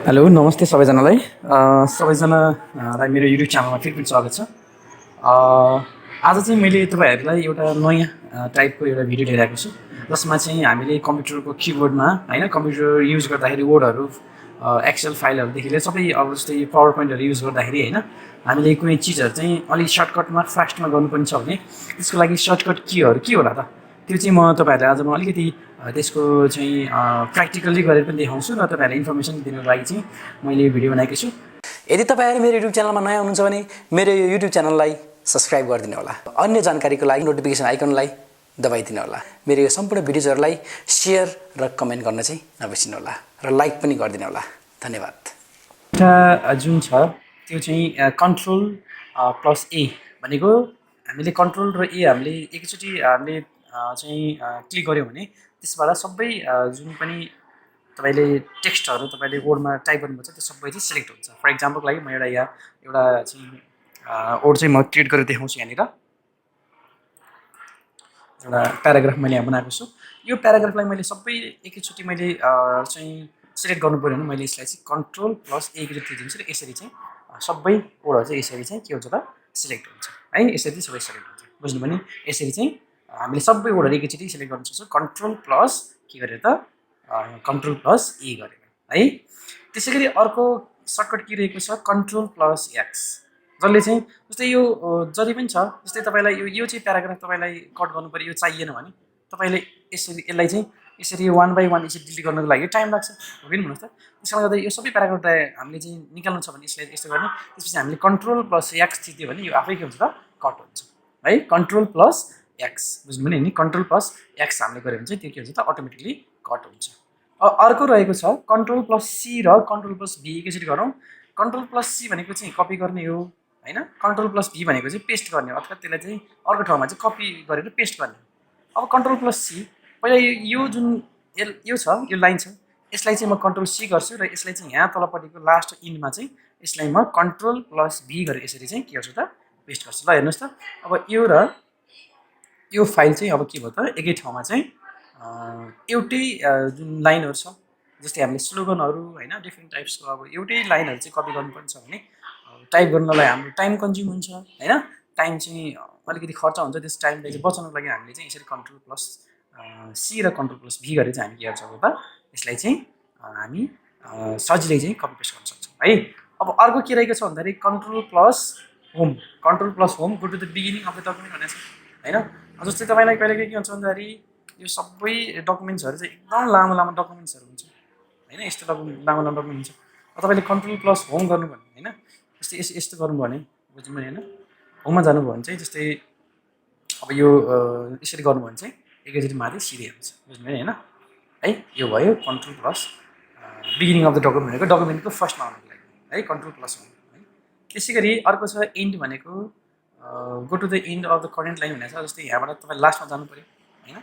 Hello नमस्ते सबैजनालाई सबैजनालाई मेरो युट्युब च्यानलमा फेरि पनि स्वागत छ। आज चाहिँ मैले तपाईँहरूलाई एउटा नयाँ टाइपको एउटा भिडियो लिएर आएको छु, जसमा चाहिँ हामीले कम्प्युटरको किबोर्डमा हैन कम्प्युटर युज गर्दाखेरि वर्डहरू एक्सेल फाइलहरूदेखि लिएर सबै अब जस्तै पावर पोइन्टहरू युज गर्दाखेरि हैन हामीले कुनै चिजहरू चाहिँ अलिक सर्टकटमा फास्टमा गर्नुपर्ने छ भने त्यसको लागि सर्टकट कीहरू के होला त त्यो चाहिँ म तपाईँहरूलाई आज म अलिकति त्यसको चाहिँ प्र्याक्टिकल्ली गरेर पनि देखाउँछु र तपाईँहरूलाई इन्फर्मेसन दिनको लागि चाहिँ मैले भिडियो बनाएको छु। यदि तपाईँहरू मेरो युट्युब च्यानलमा नयाँ हुनुहुन्छ भने मेरो यो युट्युब च्यानललाई सब्सक्राइब गरिदिनु होला। अन्य जानकारीको लागि नोटिफिकेसन आइकनलाई दबाइदिनु होला। मेरो यो सम्पूर्ण भिडियोजहरूलाई सेयर र कमेन्ट गर्न चाहिँ नबिर्सिनु होला र लाइक पनि गरिदिनु होला। धन्यवाद। एउटा जुन छ त्यो चाहिँ कन्ट्रोल प्लस ए भनेको हामीले कन्ट्रोल र ए हामीले एकैचोटि हामीले चाहिँ क्लिक गऱ्यौँ भने त्यसबाट सबै जुन पनि तपाईँले टेक्स्टहरू तपाईँले वर्डमा टाइप गर्नुपर्छ त्यो सबै चाहिँ सिलेक्ट हुन्छ। फर इक्जाम्पलको लागि म एउटा चाहिँ वर्ड चाहिँ म क्रिएट गरेर देखाउँछु। यहाँनिर एउटा प्याराग्राफ मैले यहाँ बनाएको छु। यो प्याराग्राफलाई मैले सबै एकैचोटि मैले चाहिँ सिलेक्ट गर्नु पऱ्यो भने मैले यसलाई चाहिँ कन्ट्रोल प्लस ए को चाहिँ दिन्छु र यसरी चाहिँ सबै वर्डहरू चाहिँ यसरी चाहिँ के हुन्छ त सिलेक्ट हुन्छ है। यसरी चाहिँ सबै सिलेक्ट हुन्छ, बुझ्नुभयो नि। यसरी चाहिँ हामीले सबै वर्डहरू एकैचोटि सिलेक्ट गर्न सक्छौँ कन्ट्रोल प्लस के गरेर त कन्ट्रोल प्लस ए गरेर है। त्यसै गरी अर्को सर्टकट के रहेको छ कन्ट्रोल प्लस एक्स, जसले चाहिँ जस्तै यो जति पनि छ जस्तै तपाईँलाई यो चाहिँ प्याराग्राफ तपाईँलाई कट गर्नु पऱ्यो, यो चाहिएन भने तपाईँले यसरी यसलाई चाहिँ यसरी 1 बाई 1 यसरी डिलिट गर्नको लागि टाइम लाग्छ, हो कि भन्नुहोस् त। त्यसले गर्दा यो सबै प्याराग्राफलाई हामीले चाहिँ निकाल्नु छ भने यसलाई यस्तो गर्ने, त्यसपछि हामीले कन्ट्रोल प्लस एक्स थिच्यो भने यो आफै के हुन्छ त कट हुन्छ है। कन्ट्रोल प्लस एक्स बुझ्नुभयो नि, कन्ट्रोल प्लस एक्स हामीले गऱ्यो भने चाहिँ त्यो के हुन्छ त अटोमेटिकली कट हुन्छ। अर्को रहेको छ कन्ट्रोल प्लस सी र कन्ट्रोल प्लस भी एकैचोटि गरौँ। कन्ट्रोल प्लस सी भनेको चाहिँ कपी गर्ने हो हैन, कन्ट्रोल प्लस भी भनेको चाहिँ पेस्ट गर्ने हो, अथवा त्यसलाई चाहिँ अर्को ठाउँमा चाहिँ कपी गरेर पेस्ट गर्ने। अब कन्ट्रोल प्लस सी पहिला यो जुन यो छ यो लाइन छ यसलाई चाहिँ म कन्ट्रोल सी गर्छु र यसलाई चाहिँ यहाँ तलपट्टिको लास्ट इन्डमा चाहिँ यसलाई म कन्ट्रोल प्लस भी गरेर यसरी चाहिँ के गर्छु त पेस्ट गर्छु। ल हेर्नुहोस् त अब यो र यो फाइल चाहिँ अब के भयो त एकै ठाउँमा चाहिँ एउटै जुन लाइनहरू छ जस्तै हामीले स्लोगनहरू हैन डिफ्रेन्ट टाइप्सको अब एउटै लाइनहरू चाहिँ कपी गर्नुपर्ने छ भने टाइप गर्नलाई हाम्रो टाइम कन्ज्युम हुन्छ हैन, टाइम चाहिँ अलिकति खर्च हुन्छ। त्यस टाइमलाई चाहिँ बचाउनको लागि हामीले चाहिँ यसरी कन्ट्रोल प्लस सी र कन्ट्रोल प्लस भी गरेर चाहिँ हामी के गर्छौँ त यसलाई चाहिँ हामी सजिलै चाहिँ कपी पेस्ट गर्न सक्छौँ है। अब अर्को के रहेको छ भन्दाखेरि control plus home, control plus home go to the beginning of the document भनेको छ हैन। जस्तै तपाईँलाई कहिले के हुन्छ भन्दाखेरि यो सबै डकुमेन्ट्सहरू चाहिँ एकदम लामो लामो डकुमेन्ट्सहरू हुन्छ हैन, यस्तो लामो लामो डकुमेन्ट हुन्छ। तपाईँले कन्ट्रोल प्लस होम गर्नुभयो भने हैन जस्तै यस्तो गर्नुभयो भने बुझ्नु भयो हैन, होममा जानुभयो भने चाहिँ जस्तै अब यो यसरी गर्नुभयो भने चाहिँ एकैचोटि माथि सिधै आउँछ, बुझ्नु भयो हैन है। यो भयो control plus beginning of the document भनेको डकुमेन्टको फर्स्टमा आउनुको लागि है कन्ट्रोल प्लस होम है। त्यसै गरी अर्को छ एन्ड भनेको go to the end of the current line भनेको छ। जस्तै यहाँबाट तपाईँ लास्टमा जानु पऱ्यो हैन,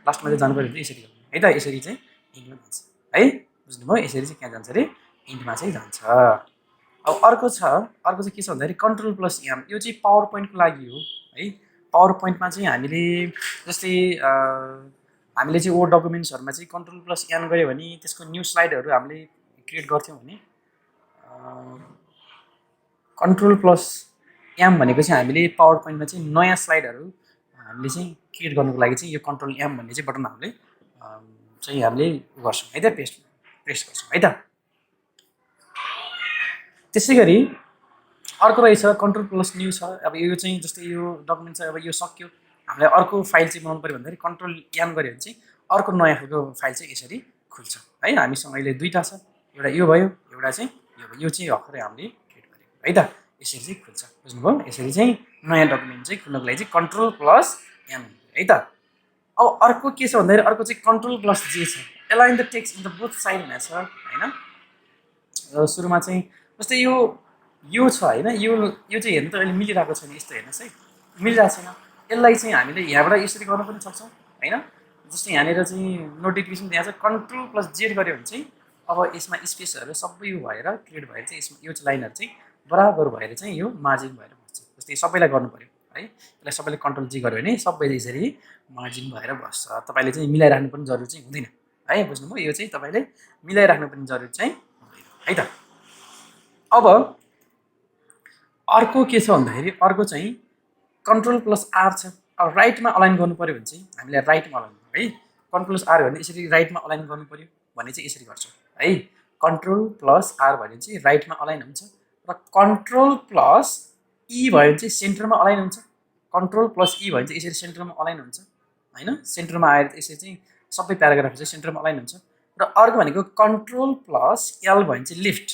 लास्टमा चाहिँ जानु पऱ्यो भने यसरी गर्नु है त, यसरी चाहिँ एन्डमा जान्छ है, बुझ्नुभयो। यसरी चाहिँ कहाँ जान्छ अरे एन्डमा चाहिँ जान्छ। अब अर्को चाहिँ के छ भन्दाखेरि कन्ट्रोल प्लस एम, यो चाहिँ पावर पोइन्टको लागि हो है। पावर पोइन्टमा चाहिँ हामीले जस्तै हामीले चाहिँ वर्ड डकुमेन्ट्सहरूमा चाहिँ कन्ट्रोल प्लस एन गऱ्यो भने त्यसको न्यू स्लाइडहरू हामीले क्रिएट गर्थ्यौँ भने कन्ट्रोल प्लस एम भनेको चाहिँ हामीले पावर पोइन्टमा चाहिँ नयाँ स्लाइडहरू हामीले चाहिँ क्रिएट गर्नुको लागि चाहिँ यो कन्ट्रोल एम भन्ने चाहिँ बटन हामीले गर्छौँ है त, पेस्ट गर्छौँ है त। त्यसै गरी अर्को रहेछ कन्ट्रोल प्लस न्यू छ। अब यो चाहिँ जस्तै यो डकुमेन्ट छ, अब यो सक्यो हामीलाई अर्को फाइल चाहिँ बनाउनु पऱ्यो भन्दाखेरि कन्ट्रोल एन गऱ्यो भने चाहिँ अर्को नयाँ खालको फाइल चाहिँ यसरी खुल्छ है। हामीसँग अहिले दुईवटा छ, एउटा यो भयो एउटा चाहिँ यो भयो, यो चाहिँ भर्खरै हामीले क्रिएट गरेको है त, यसरी चाहिँ खुल्छ, बुझ्नुभयो। यसरी चाहिँ नयाँ डकुमेन्ट चाहिँ खुल्नको लागि चाहिँ कन्ट्रोल प्लस एन है त। अब अर्को के छ भन्दाखेरि अर्को चाहिँ कन्ट्रोल प्लस जे छ, align the text in the both side भनेको छ हैन। सुरुमा चाहिँ जस्तै यो छ हैन, यो चाहिँ हेर्नु त अहिले मिलिरहेको छैन, यस्तो हेर्नुहोस् है मिलिरहेको छैन। यसलाई चाहिँ हामीले यहाँबाट यसरी गर्न पनि सक्छौँ हैन। जस्तै यहाँनिर चाहिँ नोटिफिकेसन दिएको छ कन्ट्रोल प्लस जेड गऱ्यो भने चाहिँ अब यसमा स्पेसहरू सबै यो भएर क्रिएट भएर चाहिँ यसमा यो लाइनहरू चाहिँ बराबर भएर चाहिँ यो मार्जिन भएर बस्छ। जस्तै सबैलाई गर्नु पऱ्यो है, यसलाई सबैले कन्ट्रोल जी गऱ्यो भने सबै यसरी मार्जिन भएर बस्छ। तपाईँले चाहिँ मिलाइराख्नु पनि जरुरी चाहिँ हुँदैन है, बुझ्नुभयो। यो चाहिँ तपाईँले मिलाइराख्नु पनि जरुरी चाहिँ हुँदैन है त। अब अर्को के छ भन्दाखेरि अर्को चाहिँ कन्ट्रोल प्लस आर छ। अब राइटमा अलाइन गर्नु पऱ्यो भने चाहिँ हामीले राइटमा अलाइन है, कन्ट्रोल प्लस आर भने यसरी राइटमा अलाइन गर्नु पऱ्यो भने चाहिँ यसरी गर्छौँ है, कन्ट्रोल प्लस आर भने चाहिँ राइटमा अलाइन हुन्छ र कन्ट्रोल प्लस ई भयो भने चाहिँ सेन्टरमा अलाइन हुन्छ, कन्ट्रोल प्लस ई भयो भने चाहिँ यसरी सेन्टरमा अलाइन हुन्छ होइन, सेन्टरमा आएर यसरी चाहिँ सबै प्याराग्राफ चाहिँ सेन्टरमा अलाइन हुन्छ। र अर्को भनेको कन्ट्रोल प्लस एल भयो भने चाहिँ लेफ्ट,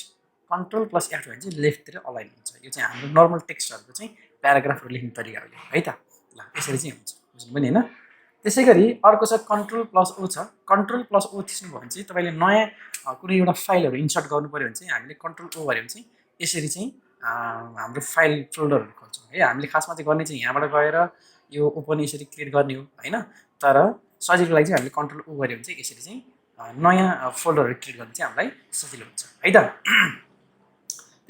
कन्ट्रोल प्लस एफ भयो भने चाहिँ लेफ्टतिर अलाइन हुन्छ। यो चाहिँ हाम्रो नर्मल टेक्स्टहरूको चाहिँ प्याराग्राफहरू लेख्ने तरिका हो है त। ल यसरी चाहिँ हुन्छ, बुझ्नुभयो नि होइन। त्यसै गरी अर्को छ कन्ट्रोल प्लस ओ छ। कन्ट्रोल प्लस ओ थिच्नुभयो भने चाहिँ तपाईँले नयाँ कुनै एउटा फाइलहरू इन्सर्ट गर्नु पऱ्यो भने चाहिँ हामीले कन्ट्रोल ओ गऱ्यो भने चाहिँ यसरी चाहिँ हाम्रो फाइल फोल्डरहरू खोल्छौँ है। हामीले खासमा चाहिँ गर्ने चाहिँ यहाँबाट गएर यो ओपन यसरी क्रिएट गर्ने हो होइन, तर सजिलोको लागि चाहिँ हामीले कन्ट्रोल ओ गऱ्यो भने चाहिँ यसरी चाहिँ नयाँ फोल्डरहरू क्रिएट गर्न चाहिँ हामीलाई सजिलो हुन्छ है त।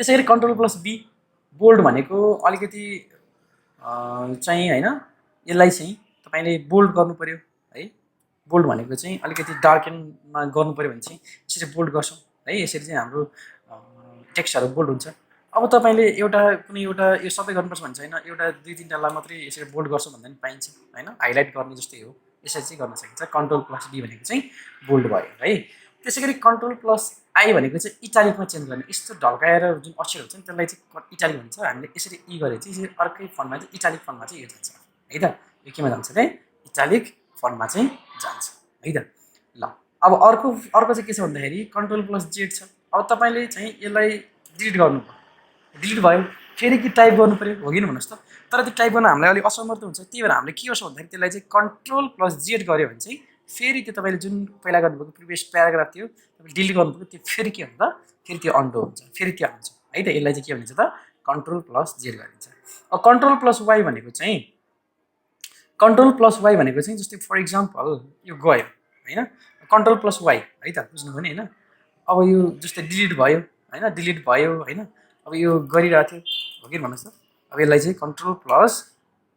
त्यसै गरी कन्ट्रोल प्लस बी, बोल्ड भनेको अलिकति चाहिँ होइन, यसलाई चाहिँ तपाईँले बोल्ड गर्नु पऱ्यो है। बोल्ड भनेको चाहिँ अलिकति डार्केनमा गर्नु पऱ्यो भने चाहिँ यसरी बोल्ड गर्छौँ है, यसरी चाहिँ हाम्रो टेक्स्टहरू बोल्ड हुन्छ। अब तपाईँले एउटा कुनै एउटा यो सबै गर्नुपर्छ भने छैन, एउटा 2-3 मात्रै यसरी बोल्ड गर्छौँ भन्दा पनि पाइन्छ होइन, हाइलाइट गर्ने जस्तै हो, यसरी चाहिँ गर्न सकिन्छ। कन्ट्रोल प्लस बी भनेको चाहिँ बोल्ड भयो है। त्यसै गरी कन्ट्रोल प्लस आई भनेको चाहिँ इटालिकमा चेन्ज गर्ने, यस्तो ढल्काएर जुन अक्षर हुन्छ नि त्यसलाई चाहिँ इटालिक भन्छ। हामीले यसरी ई गरेर चाहिँ यसरी अर्कै फन्टमा चाहिँ इटालिक फन्टमा चाहिँ यो जान्छ है त। यो केमा जान्छ अरे, इटालिक फन्टमा चाहिँ जान्छ है त। ल अब अर्को चाहिँ के छ भन्दाखेरि कन्ट्रोल प्लस जेड छ। अब तपाईँले चाहिँ यसलाई डिलिट गर्नुभयो, डिलिट भयो, फेरि कि टाइप गर्नु पऱ्यो हो कि भन्नुहोस् त। तर त्यो टाइप गर्न हामीलाई अलिक असमर्थ हुन्छ, त्यही भएर हामीले के गर्छ भन्दाखेरि त्यसलाई चाहिँ कन्ट्रोल प्लस जेड गऱ्यो भने चाहिँ फेरि त्यो तपाईँले जुन पहिला गर्नुभएको प्रिभियस प्याराग्राफ थियो तपाईँले डिलिट गर्नुभएको त्यो फेरि के हुन्छ, फेरि त्यो अन्डो हुन्छ, फेरि त्यो आउँछ है त। यसलाई चाहिँ के भनिन्छ त, कन्ट्रोल प्लस जेड गरिन्छ। अब कन्ट्रोल प्लस वाई भनेको चाहिँ, कन्ट्रोल प्लस वाई भनेको चाहिँ जस्तै फर इक्जाम्पल यो गयो होइन, कन्ट्रोल प्लस वाई है त, बुझ्नुभयो नि होइन। अब यो जस्तै डिलिट भयो होइन, डिलिट भयो होइन, अब यो गरिरहेको थियो हो कि भन्नुहोस् त। अब यसलाई चाहिँ कन्ट्रोल प्लस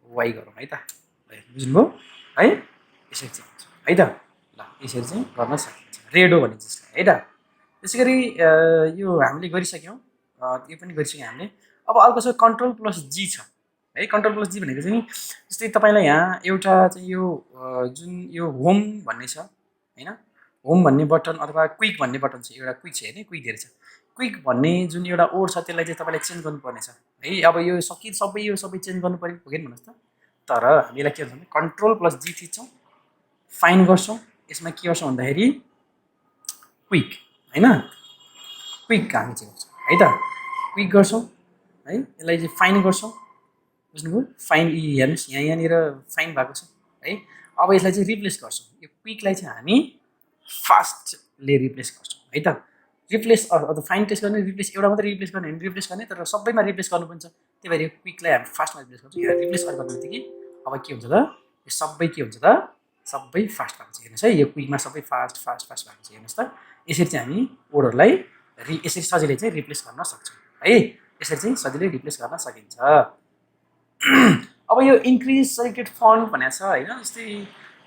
वाई गरौँ है त, बुझ्नुभयो है, यसरी चाहिँ हुन्छ है त। ल यसरी चाहिँ गर्न सकिन्छ, रेडो भनिन्छ यसलाई है त। त्यसै गरी यो हामीले गरिसक्यौँ, यो पनि गरिसक्यौँ हामीले। अब अर्को छ कन्ट्रोल प्लस जी छ है। कन्ट्रोल प्लस जी भनेको चाहिँ जस्तै तपाईँलाई यहाँ एउटा चाहिँ यो जुन यो होम भन्ने छ होइन, होम भन्ने बटन अथवा क्विक भन्ने बटन छ, एउटा क्विक छ होइन, क्विक धेरै छ। क्विक भन्ने जुन एउटा ओड छ त्यसलाई चाहिँ तपाईँले चेन्ज गर्नुपर्ने छ है। अब यो सबै चेन्ज गर्नु पऱ्यो हो कि भन्नुहोस् त। तर हामीलाई के हुन्छ भने कन्ट्रोल प्लस जी थिच्छौँ, फाइन गर्छौँ, यसमा के गर्छौँ भन्दाखेरि क्विक होइन, क्विक हामी चाहिँ गर्छौँ है त, क्विक गर्छौँ है, यसलाई चाहिँ फाइन गर्छौँ, बुझ्नुभयो। फाइन हेर्नुहोस् यहाँनिर फाइन भएको छ है। अब यसलाई चाहिँ रिप्लेस गर्छौँ, यो क्विकलाई चाहिँ हामी फास्टले रिप्लेस गर्छौँ है त। रिप्लेस अथवा फाइन टेस्ट गर्ने, रिप्लेस एउटा मात्रै रिप्लेस गर्ने होइन, रिप्लेस गर्ने तर सबैमा रिप्लेस गर्नुपर्छ, त्यही भएर यो क्विकलाई हामी फास्टमा रिप्लेस गर्छौँ। यहाँ रिप्लेस गर्नु बित्तिकै अब के हुन्छ त, यो सबै के हुन्छ त, सबै फास्ट भएको छ हेर्नुहोस् है। यो क्विकमा सबै फास्ट फास्ट फास्ट भएको छ हेर्नुहोस् त। यसरी चाहिँ हामी ओडहरूलाई यसरी सजिलै चाहिँ रिप्लेस गर्न सक्छौँ है, यसरी चाहिँ सजिलै रिप्लेस गर्न सकिन्छ। अब यो इन्क्रिज सेलेक्टेड फन्ट भनेको छ होइन, जस्तै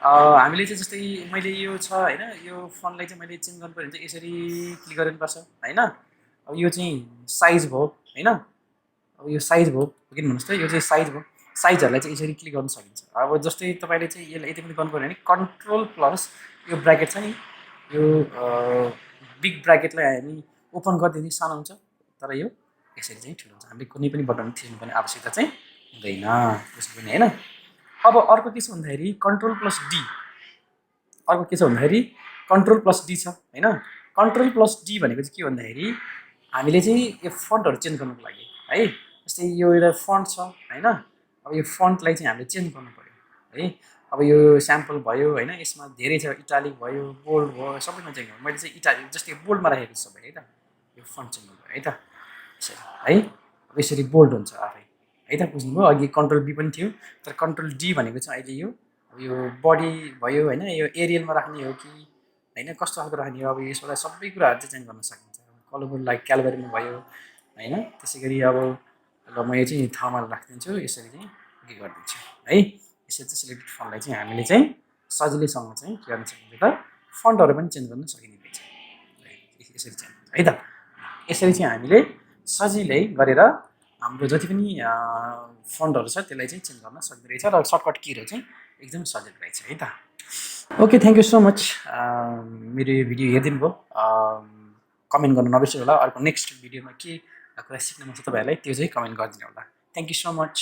हामीले चाहिँ जस्तै मैले यो छ होइन, यो फन्टलाई चाहिँ मैले चेन्ज गर्नु पऱ्यो भने चाहिँ यसरी क्लिक गर्नुपर्छ होइन। अब यो चाहिँ साइज भयो होइन, अब यो साइज भयो किन भन्नुहोस् त, यो चाहिँ साइज भयो, साइजहरूलाई चाहिँ यसरी क्लिक गर्न सकिन्छ। अब जस्तै तपाईँले चाहिँ यसलाई यति पनि गर्नु पऱ्यो भने कन्ट्रोल प्लस यो ब्राकेट छ नि, यो बिग ब्राकेटलाई हामी ओपन गरिदिने सानो हुन्छ, तर यो यसरी चाहिँ ठुलो हुन्छ। हामीले कुनै पनि बटन थिच्नुपर्ने आवश्यकता चाहिँ हुँदैन, बुझ्नु पनि होइन। अब अर्को के छ भन्दाखेरि कन्ट्रोल प्लस डी, अर्को के छ भन्दाखेरि कन्ट्रोल प्लस डी छ होइन। कन्ट्रोल प्लस डी भनेको चाहिँ के भन्दाखेरि हामीले चाहिँ यो फन्टहरू चेन्ज गर्नुको लागि है, जस्तै यो एउटा फन्ट छ होइन, अब यो फन्टलाई चाहिँ हामीले चेन्ज गर्नु पऱ्यो है। अब यो स्याम्पल भयो होइन, यसमा धेरै छ, इटालिक भयो, बोल्ड भयो, सबैमा चेन्ज गर्नु। मैले चाहिँ इटालिक जस्तै बोल्डमा राखेको छु सबै है त, यो फन्ट चेन्ज गर्नु है त यसरी है। अब यसरी बोल्ड हुन्छ आफै है त, बुझ्नुभयो। अघि कन्ट्रोल बी पनि थियो, तर कन्ट्रोल डी भनेको चाहिँ अहिले यो बडी भयो होइन, यो एरियलमा राख्ने हो कि होइन, कस्तो खालको राख्ने हो, अब यसबाट सबै कुराहरू चाहिँ चेन्ज गर्न सकिन्छ। कलरफुल लाइक क्यालबरीमा भयो होइन। त्यसै गरी अब ल म यो चाहिँ थामा राखिदिन्छु, यसरी चाहिँ के गरिदिन्छु है। यसरी चाहिँ सिलेक्टेड फन्टलाई चाहिँ हामीले चाहिँ सजिलैसँग चाहिँ के गर्न सकिन्छ त, फन्टहरू पनि चेन्ज गर्न सकिने रहेछ यसरी चाहिँ है त। यसरी चाहिँ हामीले सजिलै गरेर हाम्रो जति पनि फन्टहरू छ त्यसलाई चाहिँ चेन्ज गर्न सक्दो रहेछ र सर्टकट कीहरू चाहिँ एकदम सजिलो रहेछ है त। Okay, thank you so much मेरो यो भिडियो हेरिदिनु भयो। कमेन्ट गर्नु नबिर्सिनु होला। अर्को नेक्स्ट भिडियोमा के कुरा सिक्न मन छ तपाईँहरूलाई त्यो चाहिँ कमेन्ट गरिदिनु होला। Thank you so much.